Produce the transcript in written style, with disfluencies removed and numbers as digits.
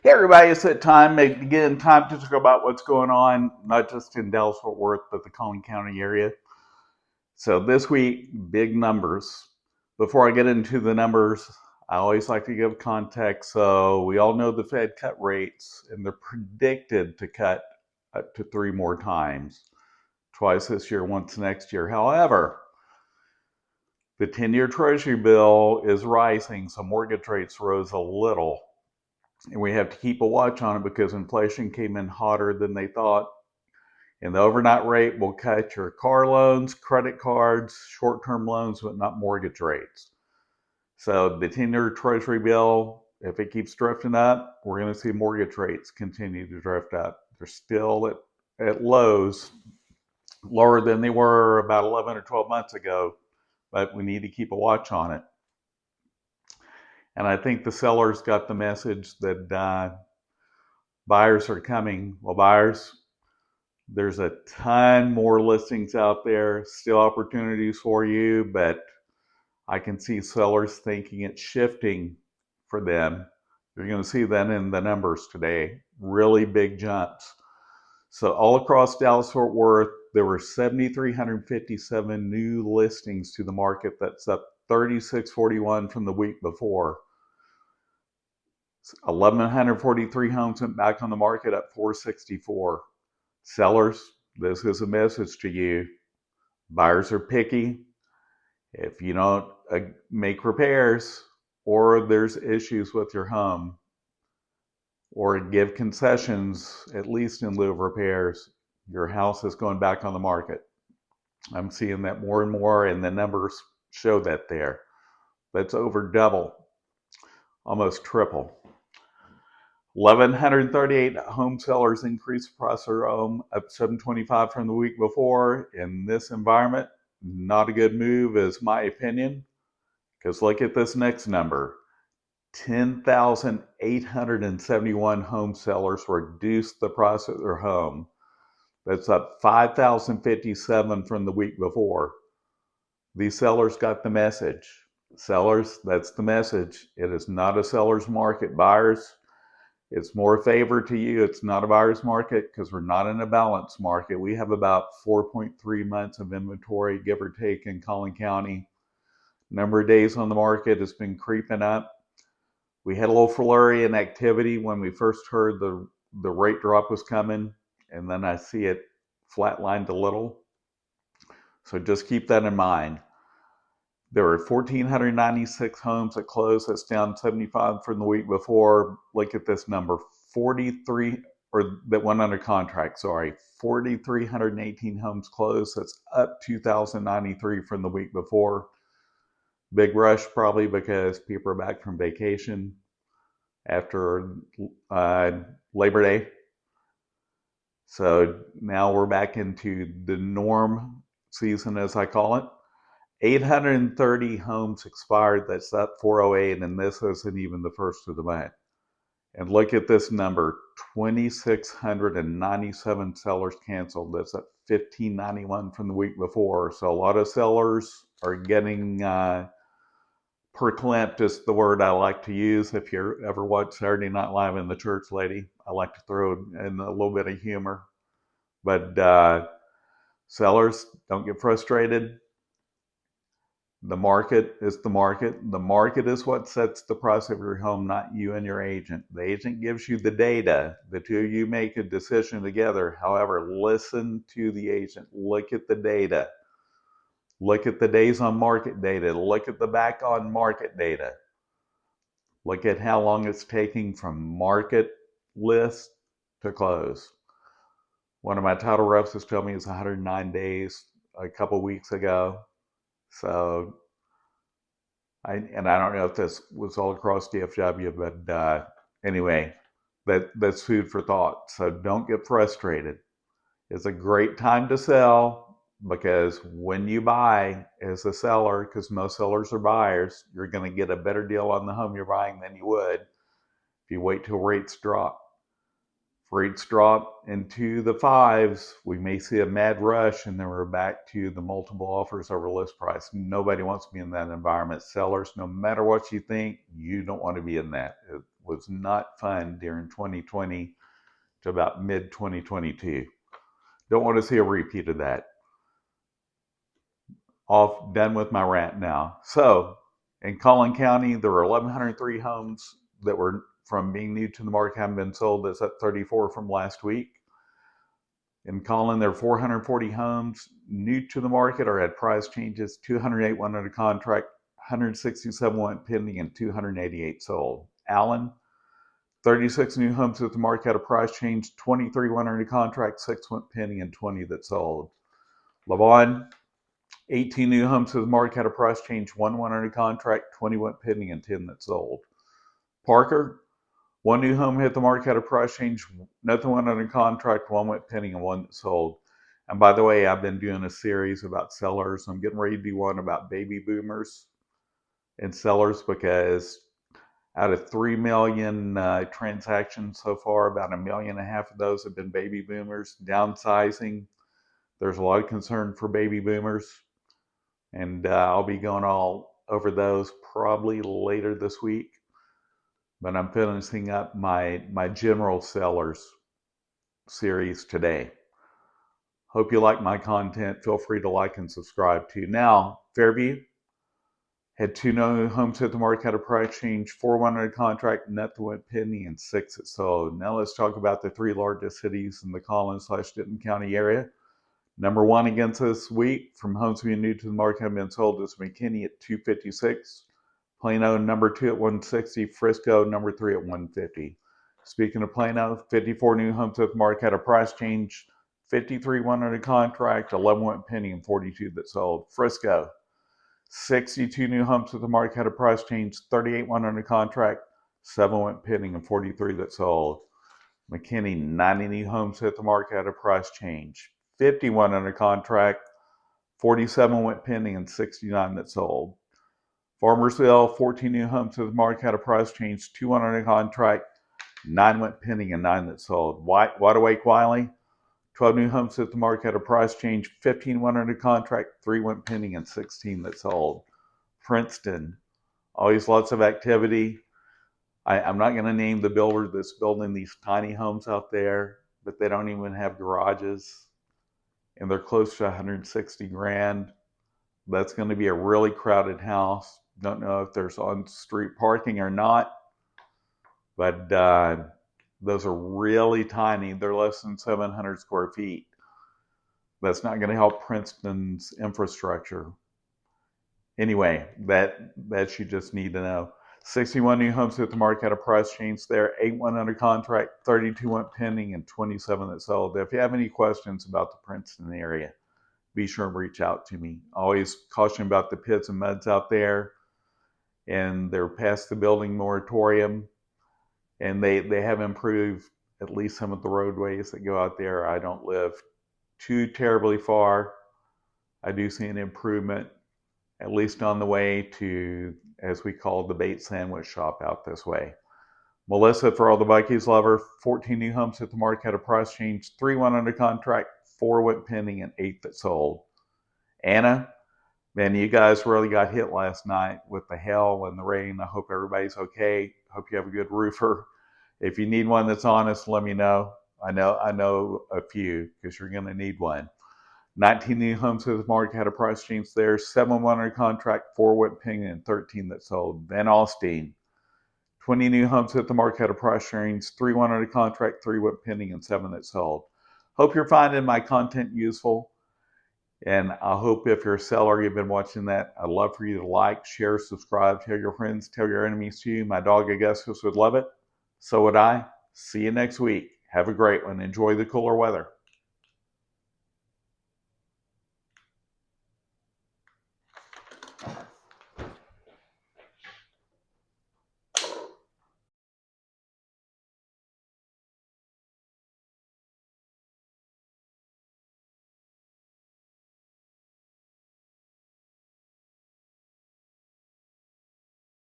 Hey everybody, it's that time again. Time to talk about what's going on, not just in Dallas-Fort Worth, but the Collin County area. So this week, big numbers. Before I get into the numbers, I always like to give context. So we all know the Fed cut rates, and they're predicted to cut up to 3 more times, twice this year, once next year. However, the 10-year Treasury bill is rising, so mortgage rates rose a little. And we have to keep a watch on it because inflation came in hotter than they thought. And the overnight rate will cut your car loans, credit cards, short-term loans, but not mortgage rates. So the 10-year Treasury bill, if it keeps drifting up, we're going to see mortgage rates continue to drift up. They're still at lows, lower than they were about 11 or 12 months ago, but we need to keep a watch on it. And I think the sellers got the message that buyers are coming. Well, buyers, there's a ton more listings out there, still opportunities for you, but I can see sellers thinking it's shifting for them. You're going to see that in the numbers today, really big jumps. So all across Dallas-Fort Worth, there were 7,357 new listings to the market. That's up 3,641 from the week before. 1,143 homes went back on the market at 464. Sellers, this is a message to you. Buyers are picky. If you don't make repairs, or there's issues with your home, or give concessions, at least in lieu of repairs, your house is going back on the market. I'm seeing that more and more, and the numbers show that there. That's over double, almost triple. 1,138 home sellers increased across their home, up 725 from the week before. In this environment, not a good move is my opinion, because look at this next number. 10,871 home sellers reduced the price of their home. That's up 5,057 from the week before. These sellers got the message. Sellers, that's the message. It is not a seller's market. Buyers, it's more favor to you. It's not a buyer's market because we're not in a balanced market. We have about 4.3 months of inventory, give or take, in Collin County. Number of days on the market has been creeping up. We had a little flurry in activity when we first heard the rate drop was coming, and then I see it flatlined a little. So just keep that in mind. There were 1,496 homes that closed. That's down 75 from the week before. Look at this number, 43, or that went under contract, sorry. 4,318 homes closed. That's up 2,093 from the week before. Big rush probably because people are back from vacation after Labor Day. So now we're back into the norm season, as I call it. 830 homes expired. That's up 408, and this isn't even the first of the month. And look at this number, 2,697 sellers canceled. That's up 1,591 from the week before. So a lot of sellers are getting perclamped is the word I like to use. If you ever watch Saturday Night Live in the church lady, I like to throw in a little bit of humor. But sellers, don't get frustrated. The market is the market. The market is what sets the price of your home, not you and your agent. The agent gives you the data. The two of you make a decision together. However, listen to the agent. Look at the data. Look at the days on market data. Look at the back on market data. Look at how long it's taking from market list to close. One of my title reps was telling me it's 109 days a couple weeks ago. So, I don't know if this was all across DFW, but anyway, that's food for thought. So don't get frustrated. It's a great time to sell because when you buy as a seller, because most sellers are buyers, you're going to get a better deal on the home you're buying than you would if you wait till rates drop. If rates drop into the fives, we may see a mad rush and then we're back to the multiple offers over list price. Nobody wants to be in that environment. Sellers, no matter what you think, you don't want to be in that. was not fun during 2020 to about mid-2022. Don't want to see a repeat of that. Done with my rant now. So, in Collin County, there were 1,103 homes that were from being new to the market haven't been sold. That's up 34 from last week. In Collin, there are 440 homes new to the market or had price changes. 208 went under contract, 167 went pending, and 288 sold. Allen, 36 new homes at the market had a price change. 23 went under contract, 6 went pending, and 20 that sold. Lavon, 18 new homes to the market had a price change. 1 went under contract, 20 went pending, and 10 that sold. Parker, 1 new home hit the market had a price change. Nothing went under contract, 1 went pending, and 1 that sold. And by the way, I've been doing a series about sellers. I'm getting ready to do one about baby boomers and sellers, because out of 3 million transactions so far, about 1.5 million of those have been baby boomers. Downsizing, there's a lot of concern for baby boomers. And I'll be going all over those probably later this week. But I'm finishing up my general sellers series today. Hope you like my content. Feel free to like and subscribe too. Now, Fairview had 2 new homes hit the market, had a price change. 4 went under contract, nothing went pending, and 6 that sold. Now let's talk about the 3 largest cities in the Collin/Denton County area. Number 1 against this week from homes being new to the market have been sold is McKinney at 256. Plano, number 2 at 160. Frisco, number 3 at 150. Speaking of Plano, 54 new homes at the market had a price change. 53 went under contract, 11 went pending, and 42 that sold. Frisco, 62 new homes at the market had a price change. 38 went under contract, 7 went pending, and 43 that sold. McKinney, 90 new homes at the market had a price change. 51 under contract, 47 went pending, and 69 that sold. Farmersville, 14 new homes to the market had a price change. 2 went under contract, 9 went pending, and 9 that sold. Wide Awake Wylie, 12 new homes at the market had a price change. 15 went under contract, 3 went pending, and 16 that sold. Princeton, always lots of activity. I'm not going to name the builder that's building these tiny homes out there, but they don't even have garages, and they're close to 160 grand. That's going to be a really crowded house. Don't know if there's on-street parking or not, but those are really tiny. They're less than 700 square feet. That's not going to help Princeton's infrastructure. Anyway, that you just need to know. 61 new homes hit the market had a price change there. 8 went under contract, 32 went pending, and 27 that sold. If you have any questions about the Princeton area, be sure and reach out to me. Always caution about the pits and muds out there, and they're past the building moratorium, and they have improved at least some of the roadways that go out there. I don't live too terribly far. I do see an improvement, at least on the way to, as we call, the bait sandwich shop out this way. Melissa, for all the Buc-ee's lover, 14 new homes at the market had a price change. 3 went under contract, 4 went pending, and 8 that sold. Anna, man, you guys really got hit last night with the hail and the rain. I hope everybody's okay. Hope you have a good roofer. If you need one that's honest, let me know. I know a few, because you're going to need one. 19 new homes at the market had a price change there. 7 went under contract, 4 went pending, and 13 that sold. Van Alstyne, 20 new homes at the market had a price change. 3 went under contract, 3 went pending, and 7 that sold. Hope you're finding my content useful. And I hope if you're a seller, you've been watching that, I'd love for you to like, share, subscribe, tell your friends, tell your enemies too. My dog Augustus would love it. So would I. See you next week. Have a great one. Enjoy the cooler weather.